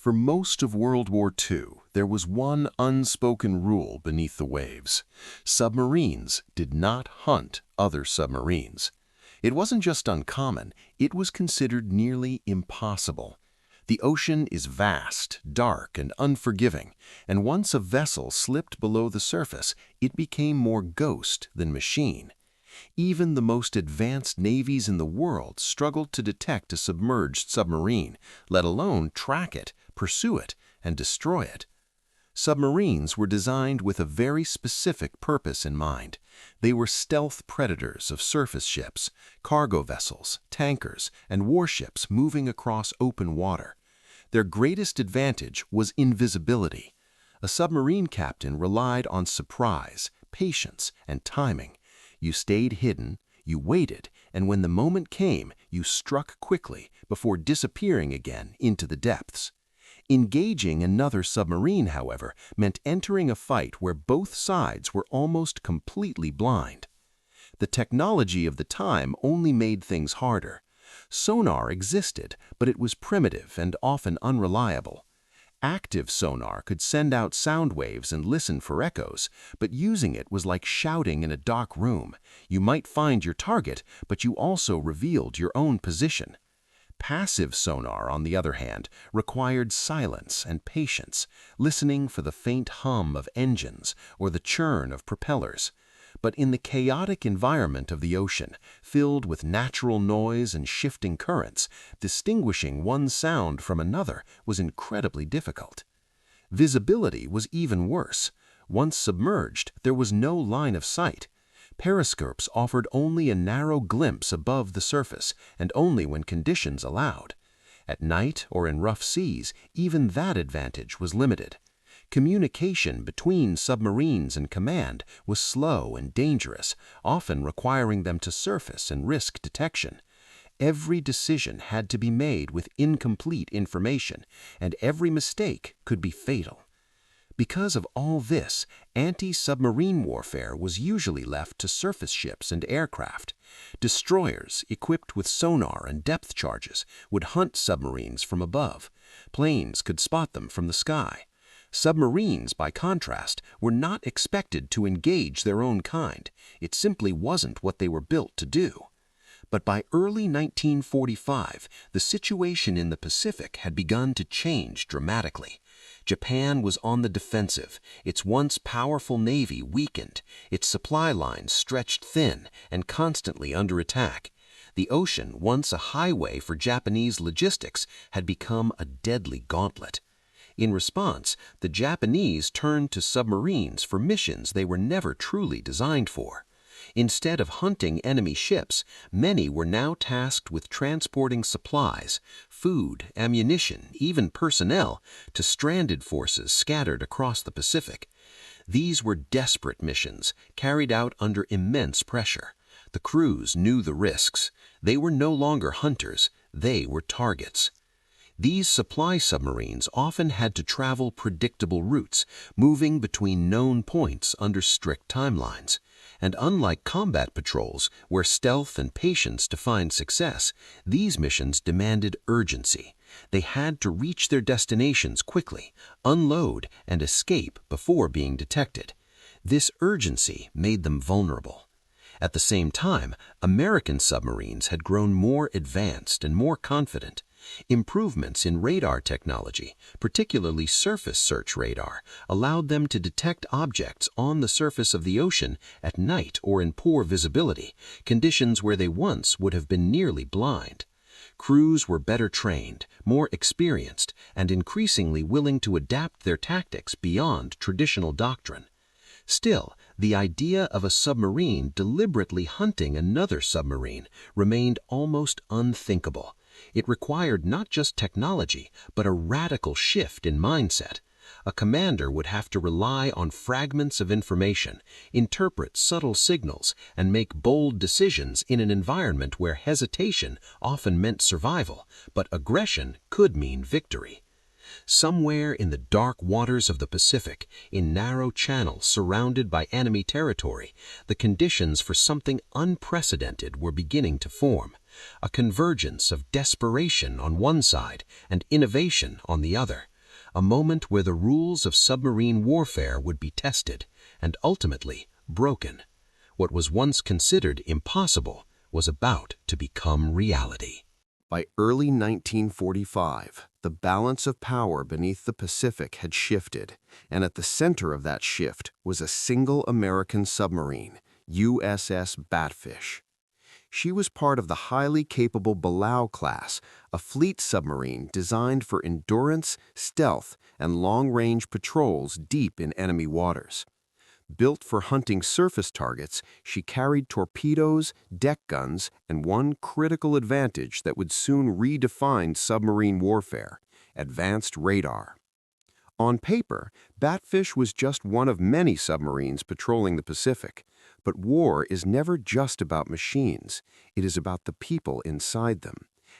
For most of World War II, there was one unspoken rule beneath the waves. Submarines did not hunt other submarines. It wasn't just uncommon, it was considered nearly impossible. The ocean is vast, dark, and unforgiving, and once a vessel slipped below the surface, it became more ghost than machine. Even the most advanced navies in the world struggled to detect a submerged submarine, let alone track it, pursue it, and destroy it. Submarines were designed with a very specific purpose in mind. They were stealth predators of surface ships, cargo vessels, tankers, and warships moving across open water. Their greatest advantage was invisibility. A submarine captain relied on surprise, patience, and timing. You stayed hidden, you waited, and when the moment came, you struck quickly before disappearing again into the depths. Engaging another submarine, however, meant entering a fight where both sides were almost completely blind. The technology of the time only made things harder. Sonar existed, but it was primitive and often unreliable. Active sonar could send out sound waves and listen for echoes, but using it was like shouting in a dark room. You might find your target, but you also revealed your own position. Passive sonar, on the other hand, required silence and patience, listening for the faint hum of engines or the churn of propellers. But in the chaotic environment of the ocean, filled with natural noise and shifting currents, distinguishing one sound from another was incredibly difficult. Visibility was even worse. Once submerged, there was no line of sight. Periscopes offered only a narrow glimpse above the surface, and only when conditions allowed. At night or in rough seas, even that advantage was limited. Communication between submarines and command was slow and dangerous, often requiring them to surface and risk detection. Every decision had to be made with incomplete information, and every mistake could be fatal. Because of all this, anti-submarine warfare was usually left to surface ships and aircraft. Destroyers, equipped with sonar and depth charges, would hunt submarines from above. Planes could spot them from the sky. Submarines, by contrast, were not expected to engage their own kind. It simply wasn't what they were built to do. But by early 1945, the situation in the Pacific had begun to change dramatically. Japan was on the defensive, its once powerful navy weakened, its supply lines stretched thin and constantly under attack. The ocean, once a highway for Japanese logistics, had become a deadly gauntlet. In response, the Japanese turned to submarines for missions they were never truly designed for. Instead of hunting enemy ships, many were now tasked with transporting supplies, food, ammunition, even personnel, to stranded forces scattered across the Pacific. These were desperate missions, carried out under immense pressure. The crews knew the risks. They were no longer hunters, they were targets. These supply submarines often had to travel predictable routes, moving between known points under strict timelines. And unlike combat patrols, where stealth and patience defined success, these missions demanded urgency. They had to reach their destinations quickly, unload, and escape before being detected. This urgency made them vulnerable. At the same time, American submarines had grown more advanced and more confident. Improvements in radar technology, particularly surface search radar, allowed them to detect objects on the surface of the ocean at night or in poor visibility, conditions where they once would have been nearly blind. Crews were better trained, more experienced, and increasingly willing to adapt their tactics beyond traditional doctrine. Still, the idea of a submarine deliberately hunting another submarine remained almost unthinkable. It required not just technology, but a radical shift in mindset. A commander would have to rely on fragments of information, interpret subtle signals, and make bold decisions in an environment where hesitation often meant survival, but aggression could mean victory. Somewhere in the dark waters of the Pacific, in narrow channels surrounded by enemy territory, the conditions for something unprecedented were beginning to form. A convergence of desperation on one side and innovation on the other. a moment where the rules of submarine warfare would be tested and ultimately broken. What was once considered impossible was about to become reality. By early 1945, the balance of power beneath the Pacific had shifted, and at the center of that shift was a single American submarine, USS Batfish. She was part of the highly capable Babuyan class, a fleet submarine designed for endurance, stealth, and long-range patrols deep in enemy waters. Built for hunting surface targets, she carried torpedoes, deck guns, and one critical advantage that would soon redefine submarine warfare: advanced radar. On paper, Batfish was just one of many submarines patrolling the Pacific. But war is never just about machines. It is about the people inside them.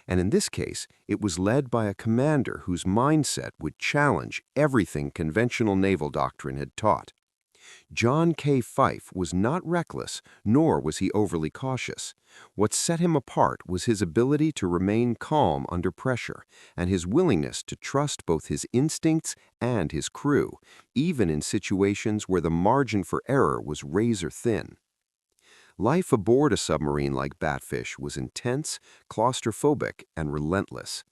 And in this case, it was led by a commander whose mindset would challenge everything conventional naval doctrine had taught. John K. Fyfe was not reckless, nor was he overly cautious. What set him apart was his ability to remain calm under pressure and his willingness to trust both his instincts and his crew, even in situations where the margin for error was razor thin. Life aboard a submarine like Batfish was intense, claustrophobic, and relentless.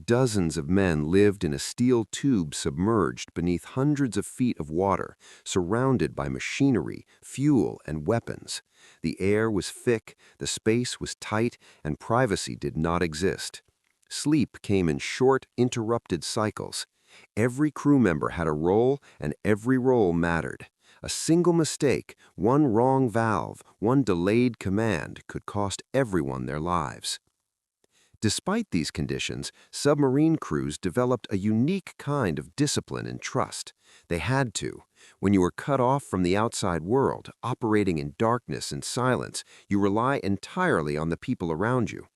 Dozens of men lived in a steel tube submerged beneath hundreds of feet of water, surrounded by machinery, fuel, and weapons. The air was thick, the space was tight, and privacy did not exist. Sleep came in short, interrupted cycles. Every crew member had a role, and every role mattered. A single mistake, one wrong valve, one delayed command could cost everyone their lives. Despite these conditions, submarine crews developed a unique kind of discipline and trust. They had to. When you are cut off from the outside world, operating in darkness and silence, you rely entirely on the people around you.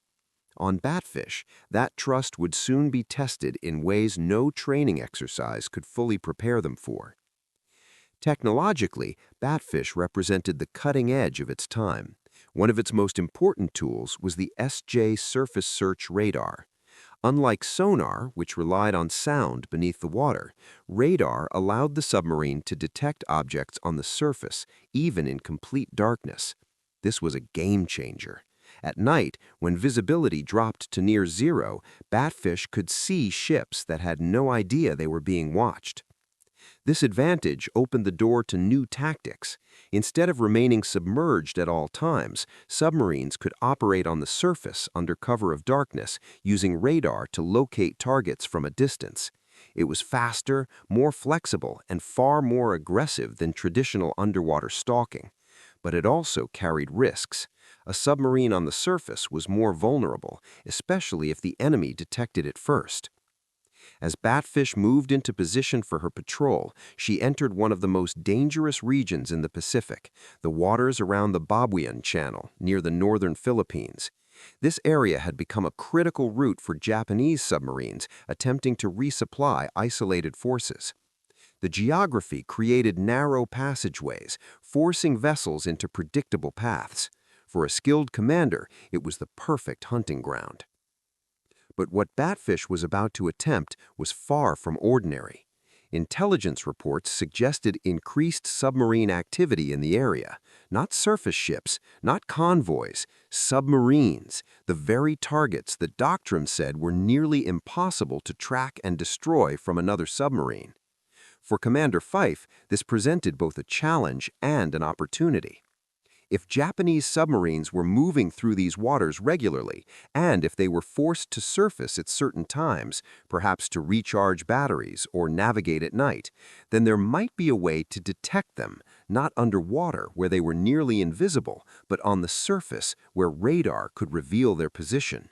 On Batfish, that trust would soon be tested in ways no training exercise could fully prepare them for. Technologically, Batfish represented the cutting edge of its time. One of its most important tools was the SJ surface search radar. Unlike sonar, which relied on sound beneath the water, radar allowed the submarine to detect objects on the surface, even in complete darkness. This was a game changer. At night, when visibility dropped to near zero, Batfish could see ships that had no idea they were being watched. This advantage opened the door to new tactics. Instead of remaining submerged at all times, submarines could operate on the surface under cover of darkness, using radar to locate targets from a distance. It was faster, more flexible, and far more aggressive than traditional underwater stalking. But it also carried risks. A submarine on the surface was more vulnerable, especially if the enemy detected it first. As Batfish moved into position for her patrol, she entered one of the most dangerous regions in the Pacific, the waters around the Babuyan Channel, near the northern Philippines. This area had become a critical route for Japanese submarines attempting to resupply isolated forces. The geography created narrow passageways, forcing vessels into predictable paths. For a skilled commander, it was the perfect hunting ground. But what Batfish was about to attempt was far from ordinary. Intelligence reports suggested increased submarine activity in the area. Not surface ships, not convoys, submarines, the very targets the doctrine said were nearly impossible to track and destroy from another submarine. For Commander Fyfe, this presented both a challenge and an opportunity. If Japanese submarines were moving through these waters regularly, and if they were forced to surface at certain times, perhaps to recharge batteries or navigate at night, then there might be a way to detect them, not underwater where they were nearly invisible, but on the surface where radar could reveal their position.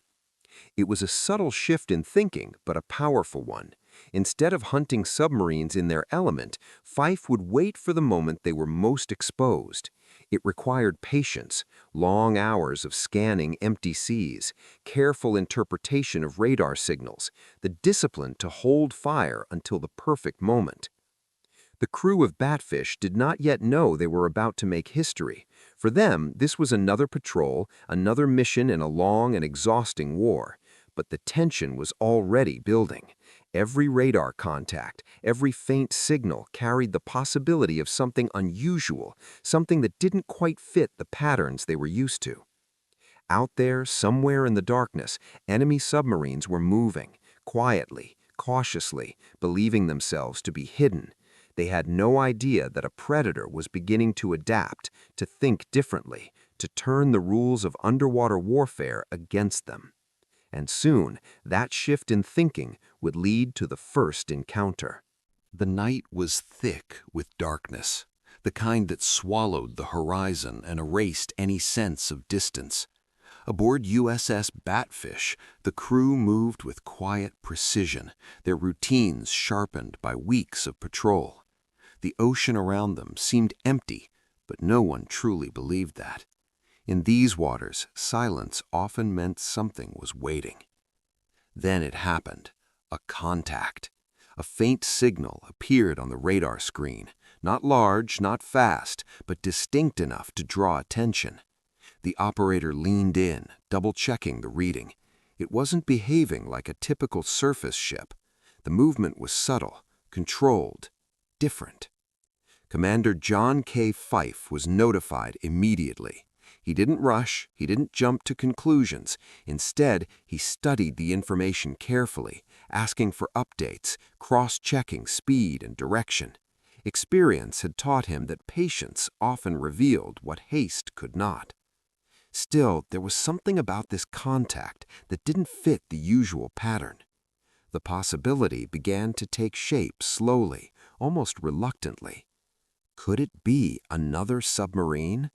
It was a subtle shift in thinking, but a powerful one. Instead of hunting submarines in their element, Fyfe would wait for the moment they were most exposed. It required patience, long hours of scanning empty seas, careful interpretation of radar signals, the discipline to hold fire until the perfect moment. The crew of Batfish did not yet know they were about to make history. For them, this was another patrol, another mission in a long and exhausting war. But the tension was already building. Every radar contact, every faint signal carried the possibility of something unusual, something that didn't quite fit the patterns they were used to. Out there, somewhere in the darkness, enemy submarines were moving, quietly, cautiously, believing themselves to be hidden. They had no idea that a predator was beginning to adapt, to think differently, to turn the rules of underwater warfare against them. And soon, that shift in thinking would lead to the first encounter. The night was thick with darkness, the kind that swallowed the horizon and erased any sense of distance. Aboard USS Batfish, the crew moved with quiet precision, their routines sharpened by weeks of patrol. The ocean around them seemed empty, but no one truly believed that. In these waters, silence often meant something was waiting. Then it happened. A contact. A faint signal appeared on the radar screen, not large, not fast, but distinct enough to draw attention. The operator leaned in, double-checking the reading. It wasn't behaving like a typical surface ship. The movement was subtle, controlled, different. Commander John K. Fyfe was notified immediately. He didn't rush, he didn't jump to conclusions. Instead, he studied the information carefully, asking for updates, cross-checking speed and direction. Experience had taught him that patience often revealed what haste could not. Still, there was something about this contact that didn't fit the usual pattern. The possibility began to take shape slowly, almost reluctantly. Could it be another submarine?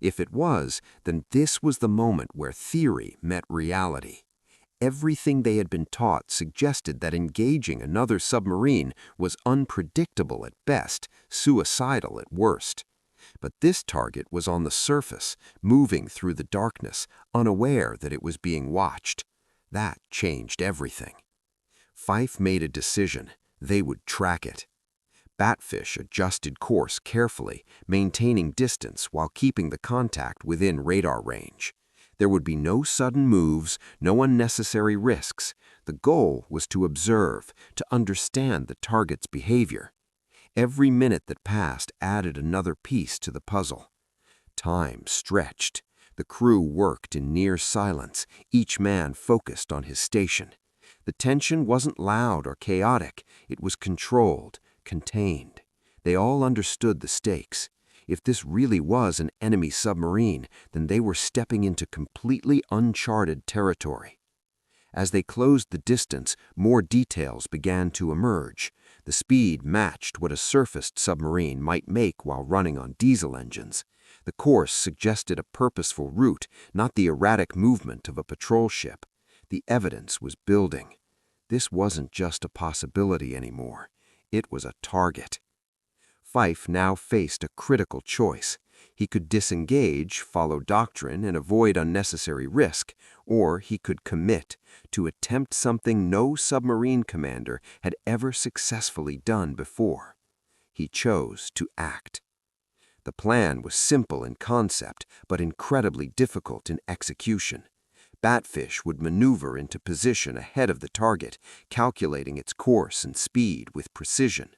If it was, then this was the moment where theory met reality. Everything they had been taught suggested that engaging another submarine was unpredictable at best, suicidal at worst. But this target was on the surface, moving through the darkness, unaware that it was being watched. That changed everything. Fyfe made a decision. They would track it. Batfish adjusted course carefully, maintaining distance while keeping the contact within radar range. There would be no sudden moves, no unnecessary risks. The goal was to observe, to understand the target's behavior. Every minute that passed added another piece to the puzzle. Time stretched. The crew worked in near silence, each man focused on his station. The tension wasn't loud or chaotic. It was controlled, contained. They all understood the stakes. If this really was an enemy submarine, then they were stepping into completely uncharted territory. As they closed the distance, more details began to emerge. The speed matched what a surfaced submarine might make while running on diesel engines. The course suggested a purposeful route, not the erratic movement of a patrol ship. The evidence was building. This wasn't just a possibility anymore. It was a target. Fyfe now faced a critical choice. He could disengage, follow doctrine, and avoid unnecessary risk, or he could commit to attempt something no submarine commander had ever successfully done before. He chose to act. The plan was simple in concept, but incredibly difficult in execution. Batfish would maneuver into position ahead of the target, calculating its course and speed with precision.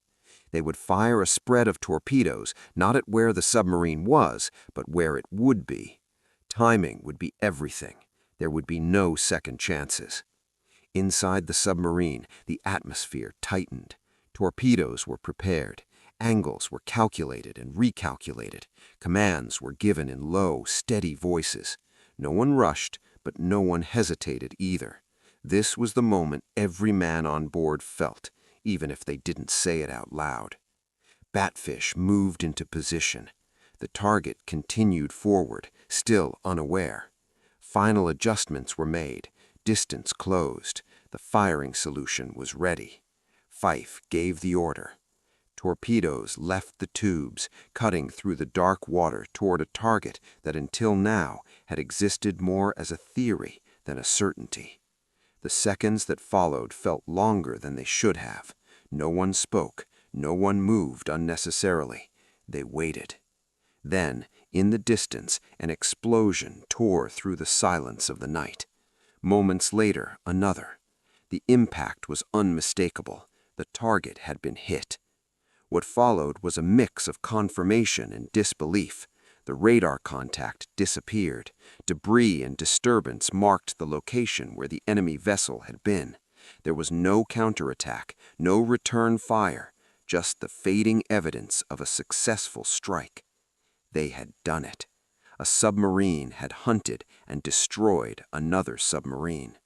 They would fire a spread of torpedoes, not at where the submarine was, but where it would be. Timing would be everything. There would be no second chances. Inside the submarine, the atmosphere tightened. Torpedoes were prepared. Angles were calculated and recalculated. Commands were given in low, steady voices. No one rushed, but no one hesitated either. This was the moment every man on board felt, even if they didn't say it out loud. Batfish moved into position. The target continued forward, still unaware. Final adjustments were made. Distance closed. The firing solution was ready. Fyfe gave the order. Torpedoes left the tubes, cutting through the dark water toward a target that until now had existed more as a theory than a certainty. The seconds that followed felt longer than they should have. No one spoke. No one moved unnecessarily. They waited. Then, in the distance, an explosion tore through the silence of the night. Moments later, another. The impact was unmistakable. The target had been hit. What followed was a mix of confirmation and disbelief. The radar contact disappeared. Debris and disturbance marked the location where the enemy vessel had been. There was no counterattack, no return fire, just the fading evidence of a successful strike. They had done it. A submarine had hunted and destroyed another submarine.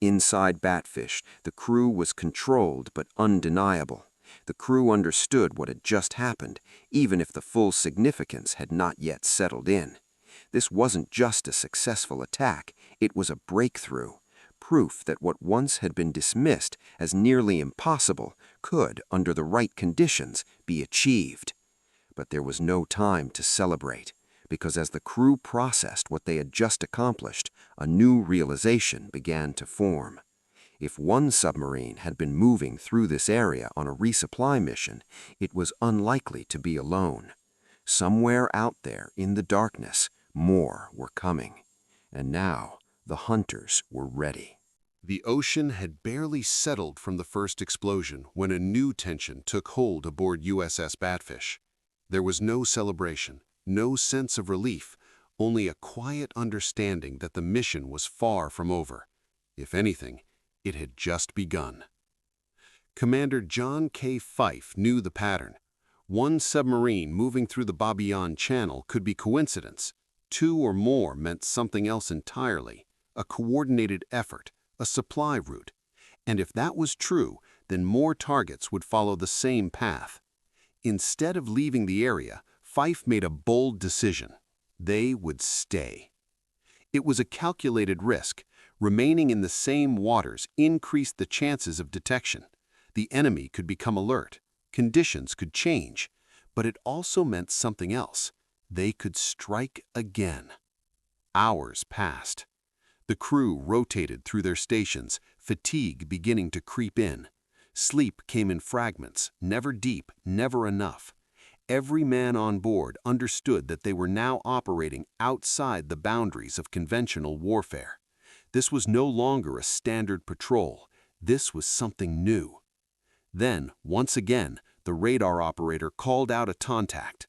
Inside Batfish, the crew was controlled but undeniable. The crew understood what had just happened, even if the full significance had not yet settled in. This wasn't just a successful attack, it was a breakthrough. Proof that what once had been dismissed as nearly impossible could, under the right conditions, be achieved. But there was no time to celebrate, because as the crew processed what they had just accomplished, a new realization began to form. If one submarine had been moving through this area on a resupply mission, it was unlikely to be alone. Somewhere out there in the darkness, more were coming. And now, the hunters were ready. The ocean had barely settled from the first explosion when a new tension took hold aboard USS Batfish. There was no celebration, no sense of relief, only a quiet understanding that the mission was far from over. If anything, it had just begun. Commander John K. Fyfe knew the pattern. One submarine moving through the Babuyan Channel could be coincidence. Two or more meant something else entirely, a coordinated effort, a supply route. And if that was true, then more targets would follow the same path. Instead of leaving the area, Fyfe made a bold decision. They would stay. It was a calculated risk. Remaining in the same waters increased the chances of detection. The enemy could become alert. Conditions could change. But it also meant something else. They could strike again. Hours passed. The crew rotated through their stations, fatigue beginning to creep in. Sleep came in fragments, never deep, never enough. Every man on board understood that they were now operating outside the boundaries of conventional warfare. This was no longer a standard patrol. This was something new. Then, once again, the radar operator called out a contact.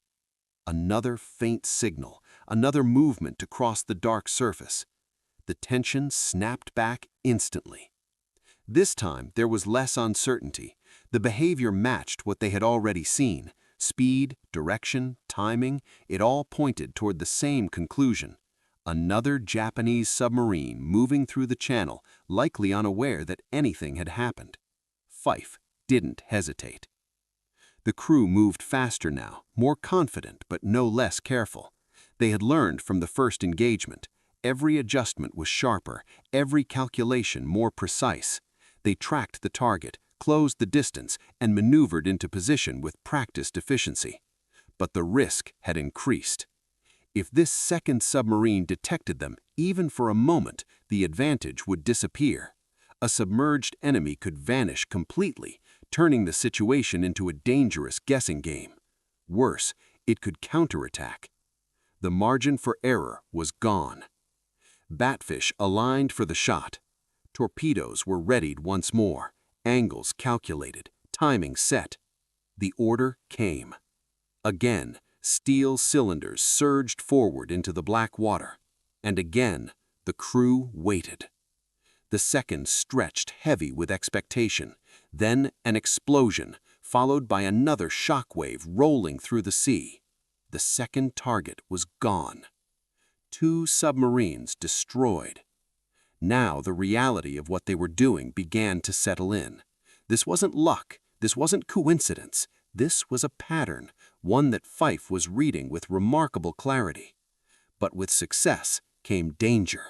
Another faint signal, another movement across the dark surface. The tension snapped back instantly. This time, there was less uncertainty. The behavior matched what they had already seen. Speed, direction, timing, it all pointed toward the same conclusion. Another Japanese submarine moving through the channel, likely unaware that anything had happened. Fyfe didn't hesitate. The crew moved faster now, more confident but no less careful. They had learned from the first engagement. Every adjustment was sharper, every calculation more precise. They tracked the target, closed the distance, and maneuvered into position with practiced efficiency. But the risk had increased. If this second submarine detected them, even for a moment, the advantage would disappear. A submerged enemy could vanish completely, turning the situation into a dangerous guessing game. Worse, it could counterattack. The margin for error was gone. Batfish aligned for the shot. Torpedoes were readied once more, angles calculated, timing set. The order came. Again, steel cylinders surged forward into the black water. And again, the crew waited. The seconds stretched heavy with expectation. Then an explosion, followed by another shockwave rolling through the sea. The second target was gone. 2 submarines destroyed. Now the reality of what they were doing began to settle in. This wasn't luck. This wasn't coincidence. This was a pattern, one that Fyfe was reading with remarkable clarity. But with success came danger.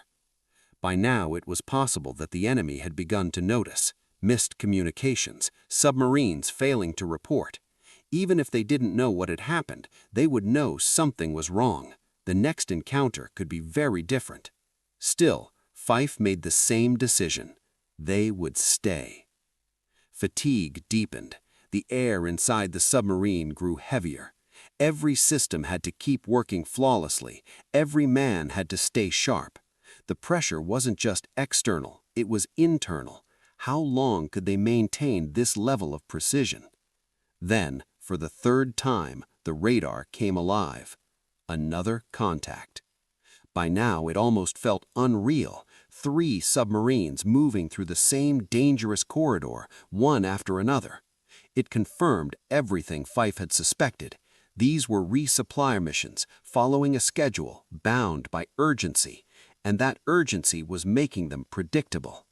By now it was possible that the enemy had begun to notice. Missed communications, submarines failing to report. Even if they didn't know what had happened, they would know something was wrong. The next encounter could be very different. Still, Fyfe made the same decision. They would stay. Fatigue deepened. The air inside the submarine grew heavier. Every system had to keep working flawlessly. Every man had to stay sharp. The pressure wasn't just external, it was internal. How long could they maintain this level of precision? Then, for the third time, the radar came alive. Another contact. By now, it almost felt unreal. 3 submarines moving through the same dangerous corridor, one after another. It confirmed everything Fyfe had suspected. These were resupply missions, following a schedule, bound by urgency, and that urgency was making them predictable.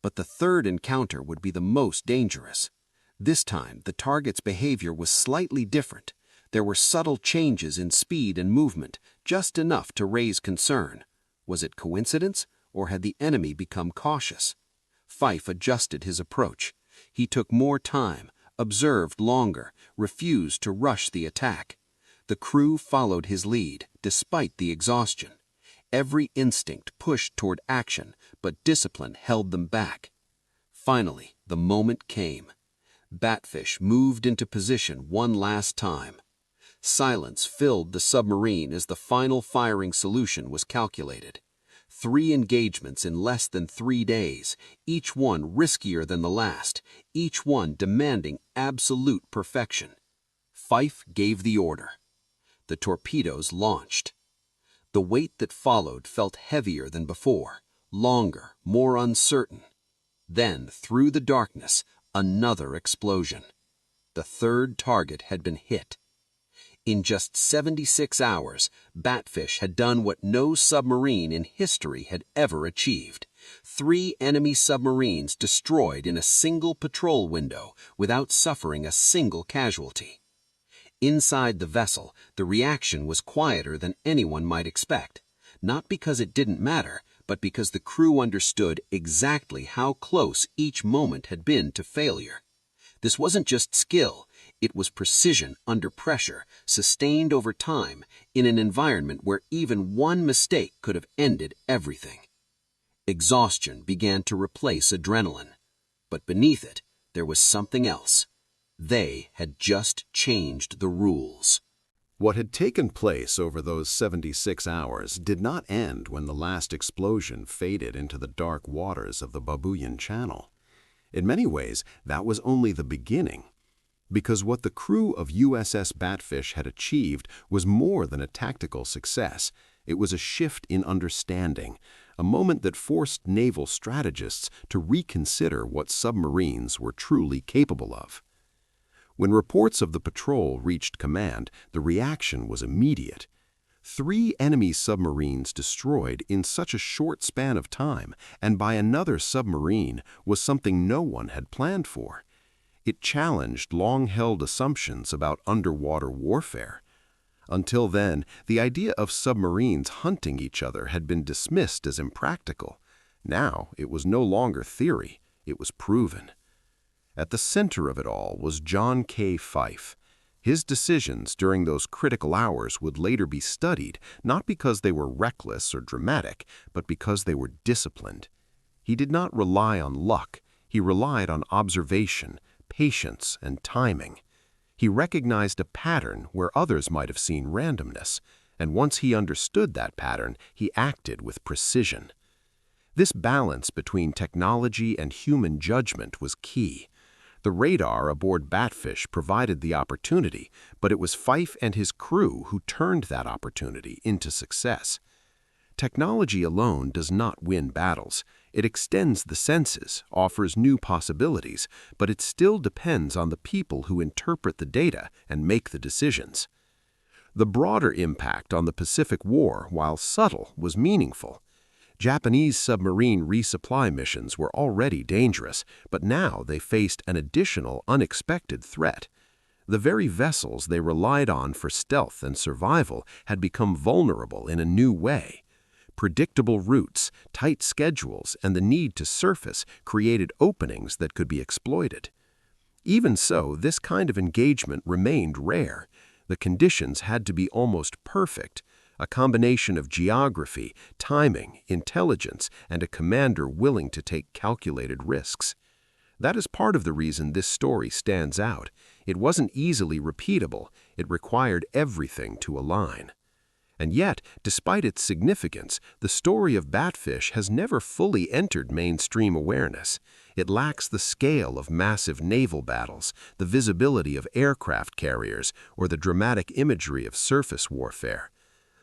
But the third encounter would be the most dangerous. This time, the target's behavior was slightly different. There were subtle changes in speed and movement, just enough to raise concern. Was it coincidence, or had the enemy become cautious? Fyfe adjusted his approach. He took more time, observed longer, refused to rush the attack. The crew followed his lead, despite the exhaustion. Every instinct pushed toward action, but discipline held them back. Finally, the moment came. Batfish moved into position one last time. Silence filled the submarine as the final firing solution was calculated. 3 engagements in less than 3 days, each one riskier than the last, each one demanding absolute perfection. Fyfe gave the order. The torpedoes launched. The weight that followed felt heavier than before, longer, more uncertain. Then, through the darkness, another explosion. The third target had been hit. In just 76 hours, Batfish had done what no submarine in history had ever achieved. 3 enemy submarines destroyed in a single patrol window without suffering a single casualty. Inside the vessel, the reaction was quieter than anyone might expect, not because it didn't matter, but because the crew understood exactly how close each moment had been to failure. This wasn't just skill, it was precision under pressure, sustained over time, in an environment where even one mistake could have ended everything. Exhaustion began to replace adrenaline, but beneath it, there was something else. They had just changed the rules. What had taken place over those 76 hours did not end when the last explosion faded into the dark waters of the Babuyan Channel. In many ways, that was only the beginning. Because what the crew of USS Batfish had achieved was more than a tactical success. It was a shift in understanding, a moment that forced naval strategists to reconsider what submarines were truly capable of. When reports of the patrol reached command, the reaction was immediate. 3 enemy submarines destroyed in such a short span of time, and by another submarine, was something no one had planned for. It challenged long-held assumptions about underwater warfare. Until then, the idea of submarines hunting each other had been dismissed as impractical. Now, it was no longer theory, it was proven. At the center of it all was John K. Fyfe. His decisions during those critical hours would later be studied, not because they were reckless or dramatic, but because they were disciplined. He did not rely on luck, he relied on observation, patience, and timing. He recognized a pattern where others might have seen randomness, and once he understood that pattern, he acted with precision. This balance between technology and human judgment was key. The radar aboard Batfish provided the opportunity, but it was Fyfe and his crew who turned that opportunity into success. Technology alone does not win battles. It extends the senses, offers new possibilities, but it still depends on the people who interpret the data and make the decisions. The broader impact on the Pacific War, while subtle, was meaningful. Japanese submarine resupply missions were already dangerous, but now they faced an additional unexpected threat. The very vessels they relied on for stealth and survival had become vulnerable in a new way. Predictable routes, tight schedules, and the need to surface created openings that could be exploited. Even so, this kind of engagement remained rare. The conditions had to be almost perfect. A combination of geography, timing, intelligence, and a commander willing to take calculated risks. That is part of the reason this story stands out. It wasn't easily repeatable. It required everything to align. And yet, despite its significance, the story of Batfish has never fully entered mainstream awareness. It lacks the scale of massive naval battles, the visibility of aircraft carriers, or the dramatic imagery of surface warfare.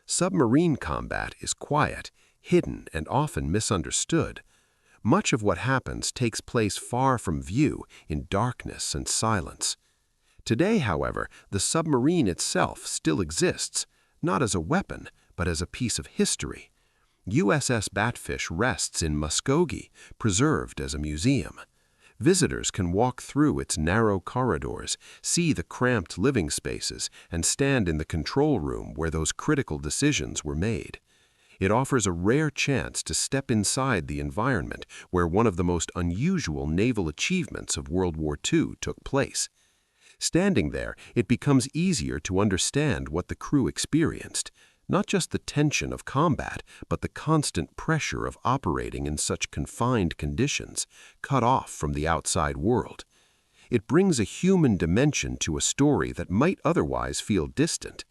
Submarine combat is quiet, hidden, and often misunderstood. Much of what happens takes place far from view, in darkness and silence. Today, however, the submarine itself still exists, not as a weapon, but as a piece of history. USS Batfish rests in Muskogee, preserved as a museum. Visitors can walk through its narrow corridors, see the cramped living spaces, and stand in the control room where those critical decisions were made. It offers a rare chance to step inside the environment where one of the most unusual naval achievements of World War II took place. Standing there, it becomes easier to understand what the crew experienced, not just the tension of combat, but the constant pressure of operating in such confined conditions, cut off from the outside world. It brings a human dimension to a story that might otherwise feel distant.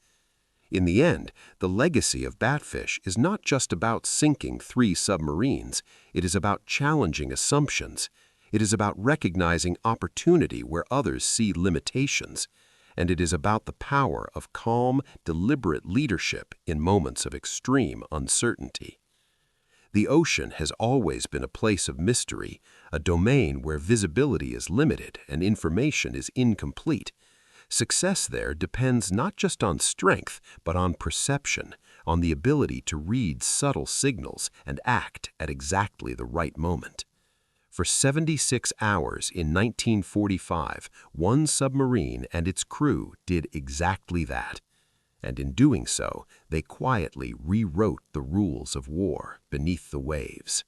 In the end, the legacy of Batfish is not just about sinking 3 submarines, it is about challenging assumptions. It is about recognizing opportunity where others see limitations. And it is about the power of calm, deliberate leadership in moments of extreme uncertainty. The ocean has always been a place of mystery, a domain where visibility is limited and information is incomplete. Success there depends not just on strength, but on perception, on the ability to read subtle signals and act at exactly the right moment. For 76 hours in 1945, one submarine and its crew did exactly that. And in doing so, they quietly rewrote the rules of war beneath the waves.